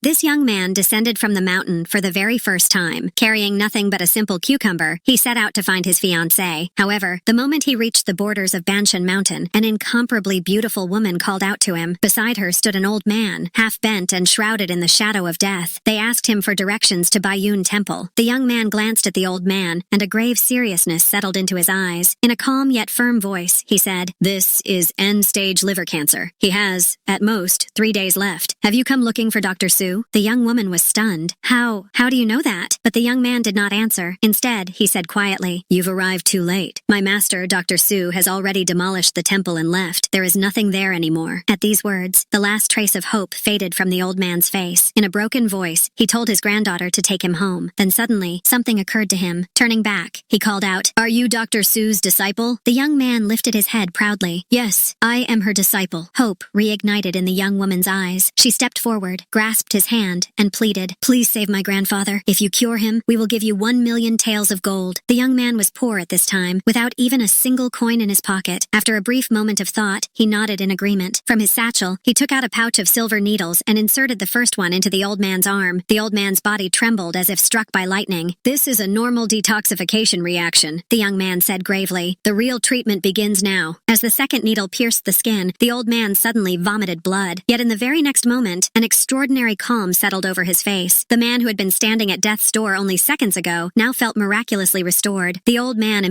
This young man descended from the mountain for the very first time. Carrying nothing but a simple cucumber, he set out to find his fiancée. However, the moment he reached the borders of Banshan Mountain, an incomparably beautiful woman called out to him. Beside her stood an old man, half bent and shrouded in the shadow of death. They asked him for directions to Bayun Temple. The young man glanced at the old man, and a grave seriousness settled into his eyes. In a calm yet firm voice, he said, "This is end-stage liver cancer. He has, at most, 3 days left. Have you come looking for Dr. Su?" The young woman was stunned. How do you know that? But the young man did not answer. Instead, he said quietly, "You've arrived too late. My master, Dr. Su, has already demolished the temple and left. There is nothing there anymore." At these words, the last trace of hope faded from the old man's face. In a broken voice, he told his granddaughter to take him home. Then suddenly, something occurred to him. Turning back, he called out, "Are you Dr. Su's disciple?" The young man lifted his head proudly. "Yes, I am her disciple." Hope reignited in the young woman's eyes. She stepped forward, grasped his hand, and pleaded, "Please save my grandfather. If you cure him, we will give you 1,000,000 taels of gold." The young man was poor at this time, without even a single coin in his pocket. After a brief moment of thought, he nodded in agreement. From his satchel, he took out a pouch of silver needles and inserted the first one into the old man's arm. The old man's body trembled as if struck by lightning. "This is a normal detoxification reaction," the young man said gravely. "The real treatment begins now." As the second needle pierced the skin, the old man suddenly vomited blood. Yet in the very next moment, an extraordinary calm settled over his face. The man who had been standing at death's door only seconds ago now felt miraculously restored. The old man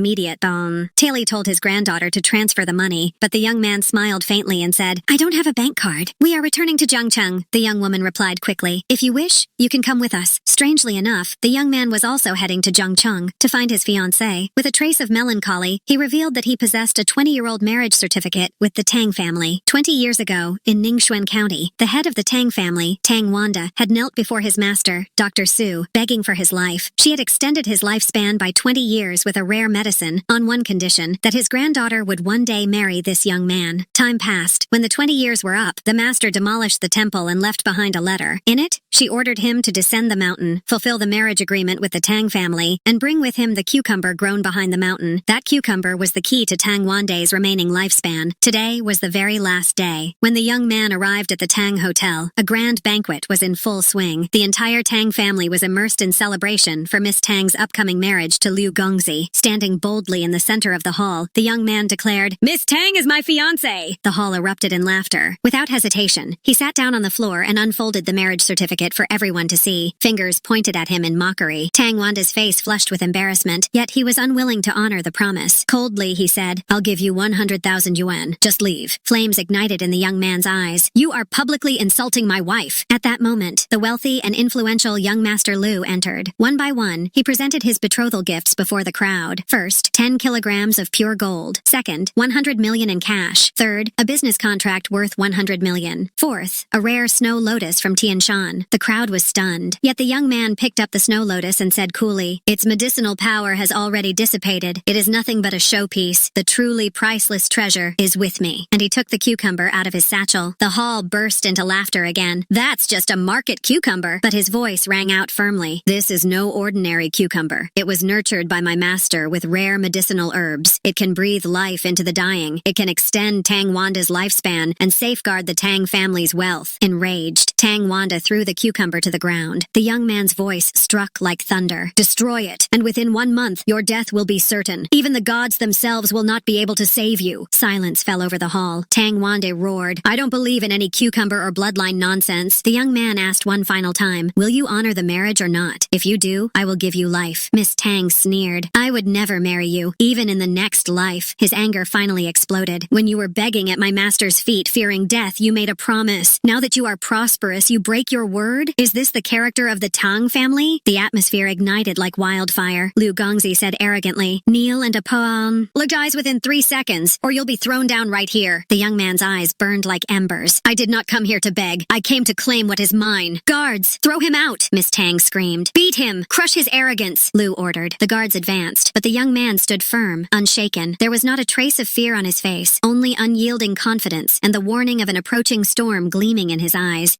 Taylor told his granddaughter to transfer the money, but the young man smiled faintly and said, "I don't have a bank card. We are returning to Jiangcheng." The young woman replied quickly, "If you wish, you can come with us." Strangely enough, the young man was also heading to Jiangcheng to find his fiancée. With a trace of melancholy, he revealed that he possessed a 20-year-old marriage certificate with the Tang family. 20 years ago, in Ningxuan County, the head of the Tang family, Tang Wanda, had knelt before his master, Dr. Su, begging for his life. She had extended his lifespan by 20 years with a rare medicine, on one condition, that his granddaughter would one day marry this young man. Time passed. When the 20 years were up, the master demolished the temple and left behind a letter. In it, she ordered him to descend the mountain, fulfill the marriage agreement with the Tang family, and bring with him the cucumber grown behind the mountain. That cucumber was the key to Tang Wande's remaining lifespan. Today was the very last day. When the young man arrived at the Tang Hotel, a grand banquet was in full swing. The entire Tang family was immersed in celebration for Miss Tang's upcoming marriage to Liu Gongzi. Standing boldly in the center of the hall, the young man declared, "Miss Tang is my fiancée!" The hall erupted in laughter. Without hesitation, he sat down on the floor and unfolded the marriage certificate for everyone to see. Fingers pointed at him in mockery. Tang Wanda's face flushed with embarrassment, yet he was unwilling to honor the promise. Coldly, he said, "I'll give you 100,000 yuan. Just leave." Flames ignited in the young man's eyes. "You are publicly insulting my wife." At that moment, the wealthy and influential young Master Liu entered. One by one, he presented his betrothal gifts before the crowd. First, 10 kilograms of pure gold. Second, 100 million in cash. Third, a business contract worth 100 million. Fourth, a rare snow lotus from Tianshan. The crowd was stunned. Yet the young man picked up the snow lotus and said coolly, "Its medicinal power has already dissipated. It is nothing but a showpiece. The truly priceless treasure is with me." And he took the cucumber out of his satchel. The hall burst into laughter again. "That's just a market cucumber." But his voice rang out firmly. "This is no ordinary cucumber. It was nurtured by my master with rare medicinal herbs. It can breathe life into the dying. It can extend Tang Wanda's lifespan and safeguard the Tang family's wealth." Enraged, Tang Wanda threw the cucumber to the ground. The young man's voice struck like thunder. "Destroy it, and within 1 month, your death will be certain. Even the gods themselves will not be able to save you." Silence fell over the hall. Tang Wanda roared, "I don't believe in any cucumber or bloodline nonsense." The young man asked one final time, "Will you honor the marriage or not? If you do, I will give you life." Miss Tang sneered, "I would never marry you, even in the next life." His anger finally exploded. "When you were begging at my master's feet, fearing death, you made a promise. Now that you are prosperous, you break your word? Is this the character of the Tang family?" The atmosphere ignited like wildfire. Liu Gongzi said arrogantly, "Kneel and apologize within 3 seconds, or you'll be thrown down right here." The young man's eyes burned like embers. "I did not come here to beg. I came to claim what is mine." "Guards, throw him out!" Miss Tang screamed. "Beat him! Crush his arrogance!" Liu ordered. The guards advanced, but the young man stood firm, unshaken. There was not a trace of fear on his face, only unyielding confidence and the warning of an approaching storm gleaming in his eyes.